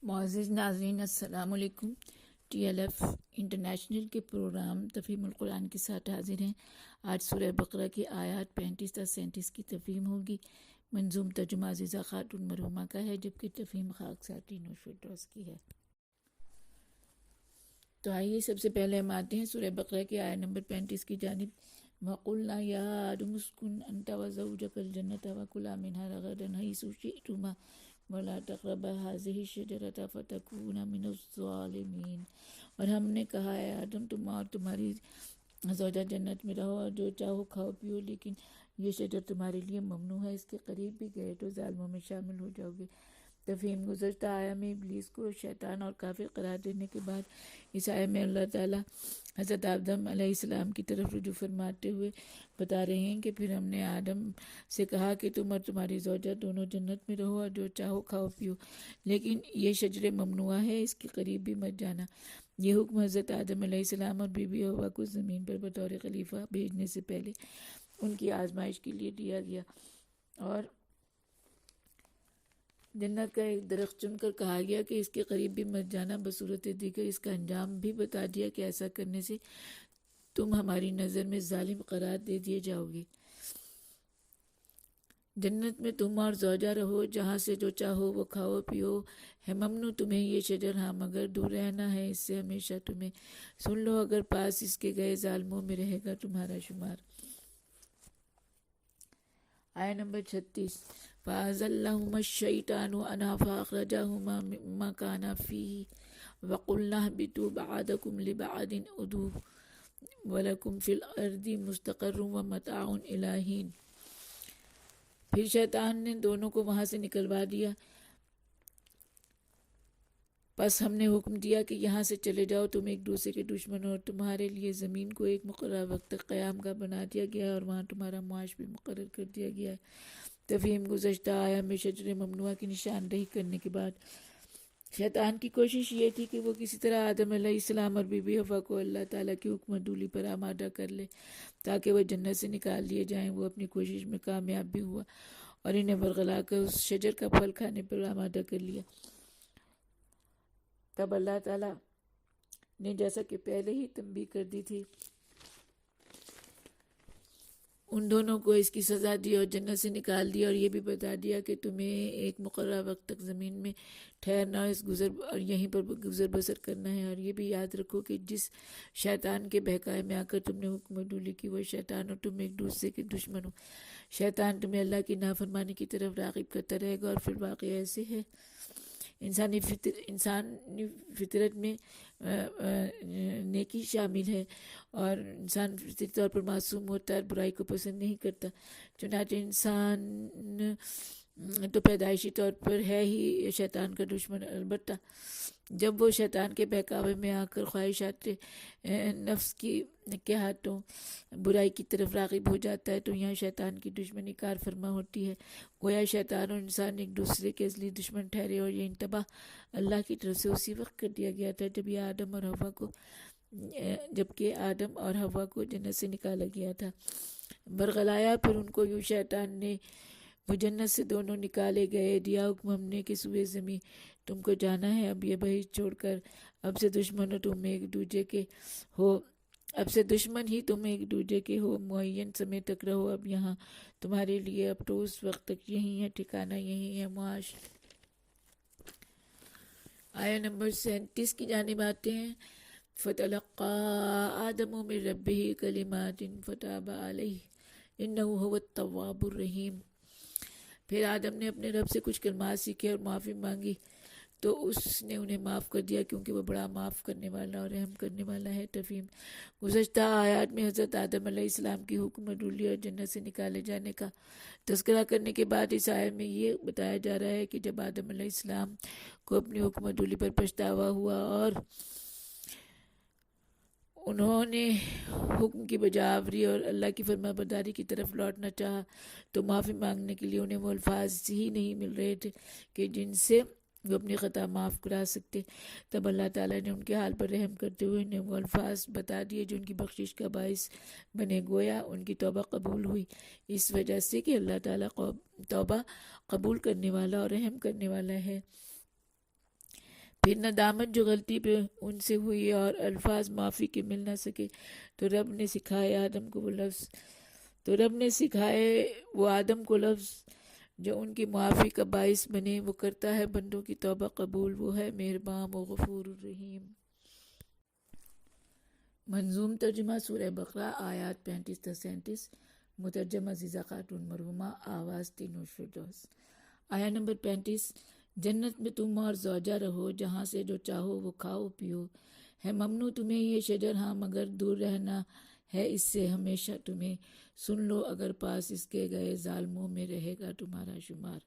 معزز ناظرین السلام علیکم۔ ٹی ایل ایف انٹرنیشنل کے پروگرام تفہیم القرآن کے ساتھ حاضر ہیں۔ آج سورہ بقرہ کی آیات 35 تا 37 کی تفہیم ہوگی۔ منظوم ترجمہ عزیزہ خاتون مرحومہ کا ہے، جبکہ تفہیم خاک ساتھی نور فردوس کی ہے۔ تو آئیے سب سے پہلے ہم آتے ہیں سورہ بقرہ کی آیت نمبر 35 کی جانب۔ وَقُلْنَا يَا آدَمُ اسْكُنْ أَنْتَ وَزَوْجُكَ الْجَنَّةَ وَكُلَا مِنْهَا رَغَدًا حَيْثُ شِئْتُمَا وَلَا تَقْرَبَا هَٰذِهِ الشَّجَرَةَ فَتَكُونَا مِنَ الظَّالِمِينَ۔ اور ہم نے کہا ہے آدم تم اور تمہاری زوجہ جنت میں رہو اور جو چاہو کھاؤ پیو، لیکن یہ شجر تمہارے لیے ممنوع ہے، اس کے قریب بھی گئے تو ظالموں میں شامل ہو جاؤ گے۔ تفہیم گزشتہ آیا میں ابلیس کو شیطان اور کافر قرار دینے کے بعد اس آیت میں اللہ تعالیٰ حضرت آدم علیہ السلام کی طرف رجوع فرماتے ہوئے بتا رہے ہیں کہ پھر ہم نے آدم سے کہا کہ تم اور تمہاری زوجہ دونوں جنت میں رہو اور جو چاہو کھاؤ پیو، لیکن یہ شجر ممنوع ہے، اس کے قریب بھی مت جانا۔ یہ حکم حضرت آدم علیہ السلام اور بی بی حوا کو زمین پر بطور خلیفہ بھیجنے سے پہلے ان کی آزمائش کے لیے دیا گیا، اور جنت کا ایک درخت چن کر کہا گیا کہ اس کے قریب بھی مت جانا۔ بصورت دیگر اس کا انجام بھی بتا دیا کہ ایسا کرنے سے تم ہماری نظر میں ظالم قرار دے دیے جاؤ گے۔ جنت میں تم اور زوجہ رہو، جہاں سے جو چاہو وہ کھاؤ پیو، ہے ممنوع تمہیں یہ شجر، ہاں مگر دور رہنا ہے اس سے ہمیشہ تمہیں۔ سن لو اگر پاس اس کے گئے ظالموں میں رہے گا تمہارا شمار۔ آیہ نمبر 36۔ فَأَزَلَّهُمَا الشَّيْطَانُ عَنْهَا فَأَخْرَجَهُمَا مِمَّا كَانَا فِيهِ وَقُلْنَا اهْبِطُوا بَعْضُكُمْ لِبَعْضٍ عُدُوٌّ وَلَكُمْ فِي الْأَرْضِ مُسْتَقَرٌّ وَمَتَاعٌ إِلَىٰ حِینٍ۔ پھر شیطان نے دونوں کو وہاں سے نکلوا دیا، پس ہم نے حکم دیا کہ یہاں سے چلے جاؤ، تم ایک دوسرے کے دشمن ہو، اور تمہارے لیے زمین کو ایک مقررہ وقت تک قیام گاہ بنا دیا گیا ہے اور وہاں تمہارا معاش بھی مقرر کر دیا گیا ہے۔ تفہیم گزشتہ آیا میں شجر ممنوعہ کی نشاندہی کرنے کے بعد شیطان کی کوشش یہ تھی کہ وہ کسی طرح آدم علیہ السلام اور بی بی حوا کو اللہ تعالیٰ کی حکم عدولی پر آمادہ کر لے تاکہ وہ جنت سے نکال دیے جائیں۔ وہ اپنی کوشش میں کامیاب بھی ہوا اور انہیں ورغلا کر اس شجر کا پھل کھانے پر آمادہ کر لیا۔ تب اللہ تعالیٰ نے جیسا کہ پہلے ہی تنبیہ کر دی تھی ان دونوں کو اس کی سزا دی اور جنت سے نکال دیا، اور یہ بھی بتا دیا کہ تمہیں ایک مقررہ وقت تک زمین میں ٹھہرنا اور یہیں پر گزر بسر کرنا ہے۔ اور یہ بھی یاد رکھو کہ جس شیطان کے بہکائے میں آ کر تم نے حکم عدولی کی وہ شیطان اور تم ایک دوسرے کے دشمن ہو۔ شیطان تمہیں اللہ کی نافرمانی کی طرف راغب کرتا رہے گا، اور پھر واقعہ ایسے ہے انسانی فطرت میں نیکی شامل ہے، اور انسان فطری طور پر معصوم ہوتا ہے، برائی کو پسند نہیں کرتا۔ چنانچہ انسان تو پیدائشی طور پر ہے ہی شیطان کا دشمن، البتہ جب وہ شیطان کے بہکاوے میں آ کر خواہشات نفس کے ہاتھوں برائی کی طرف راغب ہو جاتا ہے تو یہاں شیطان کی دشمنی کار فرما ہوتی ہے۔ گویا شیطان اور انسان ایک دوسرے کے اصلی دشمن ٹھہرے، اور یہ انتباہ اللہ کی طرف سے اسی وقت کر دیا گیا تھا جبکہ آدم اور حوا کو جنت سے نکالا گیا تھا۔ برگلایا پھر ان کو یوں شیطان نے، وہ جنت سے دونوں نکالے گئے، دیا حکم ہم نے کہ سوئے زمین تم کو جانا ہے، اب یہ بحث چھوڑ کر اب سے دشمن ہو تم ایک دوسرے کے ہو، اب سے دشمن ہی تم ایک دوسرے کے ہو، معین سمے تک رہو اب یہاں تمہارے لیے، اب تو اس وقت تک یہی ہے ٹھکانہ، یہی ہے معاش۔ آیہ نمبر 37 کی جانب آتے ہیں۔ فَتَلَقَّىٰ آدَمُ مِن رَبِّهِ كَلِمَاتٍ فَتَابَ عَلَيْهِ إِنَّهُ هُوَ التَّوَّابُ الرَّحِيمُ۔ پھر آدم نے اپنے رب سے کچھ کلمات سیکھے اور معافی مانگی تو اس نے انہیں معاف کر دیا، کیونکہ وہ بڑا معاف کرنے والا اور رحم کرنے والا ہے۔ تفہیم گزشتہ آیات میں حضرت آدم علیہ السلام کی حکم عدولی اور جنت سے نکالے جانے کا تذکرہ کرنے کے بعد اس آیت میں یہ بتایا جا رہا ہے کہ جب آدم علیہ السلام کو اپنی حکم عدولی پر پچھتاوا ہوا اور انہوں نے حکم کی بجاوری اور اللہ کی فرما برداری کی طرف لوٹنا چاہا تو معافی مانگنے کے لیے انہیں وہ الفاظ ہی نہیں مل رہے تھے کہ جن سے وہ اپنی خطا معاف کرا سکتے۔ تب اللہ تعالیٰ نے ان کے حال پر رحم کرتے ہوئے انہیں وہ الفاظ بتا دیے جو ان کی بخشش کا باعث بنے، گویا ان کی توبہ قبول ہوئی، اس وجہ سے کہ اللہ تعالیٰ توبہ قبول کرنے والا اور رحم کرنے والا ہے۔ پھر ندامت جو غلطی پہ ان سے ہوئی اور الفاظ معافی کے مل نہ سکے تو رب نے سکھائے وہ آدم کو لفظ جو ان کی معافی کا باعث بنے. وہ کرتا ہے بندوں کی توبہ قبول، وہ ہے مہربان و غفور الرحیم. منظوم ترجمہ سورہ بقرہ آیات 35 تا 37. مترجم عزیزہ خاتون مرحومہ، آواز تینوش فردوس. آیا نمبر 35. جنت میں تم اور زوجہ رہو، جہاں سے جو چاہو وہ کھاؤ پیو. ہے ممنوع تمہیں یہ شجر، ہاں مگر دور رہنا ہے اس سے ہمیشہ تمہیں. سن لو اگر پاس اس کے گئے، ظالموں میں رہے گا تمہارا شمار.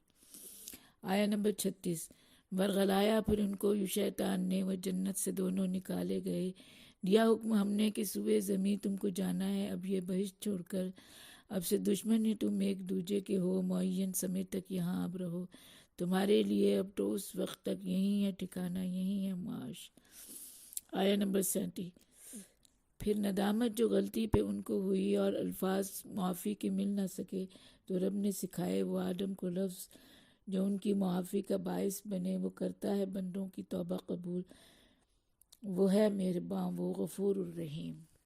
آیا نمبر 36. ورغلایا پھر ان کو شیطان نے، وہ جنت سے دونوں نکالے گئے. دیا حکم ہم نے کہ سوئے زمیں تم کو جانا ہے اب یہ بہشت چھوڑ کر. اب سے دشمن ہی تم ایک دوجے کے ہو، معین سمے تک یہاں اب رہو. تمہارے لیے اب تو اس وقت تک یہی ہے ٹھکانہ، یہی ہے معاش. آیا نمبر 37. پھر ندامت جو غلطی پہ ان کو ہوئی اور الفاظ معافی کے مل نہ سکے تو رب نے سکھائے وہ آدم کو لفظ جو ان کی معافی کا باعث بنے. وہ کرتا ہے بندوں کی توبہ قبول، وہ ہے مہربان وہ غفور الرحیم.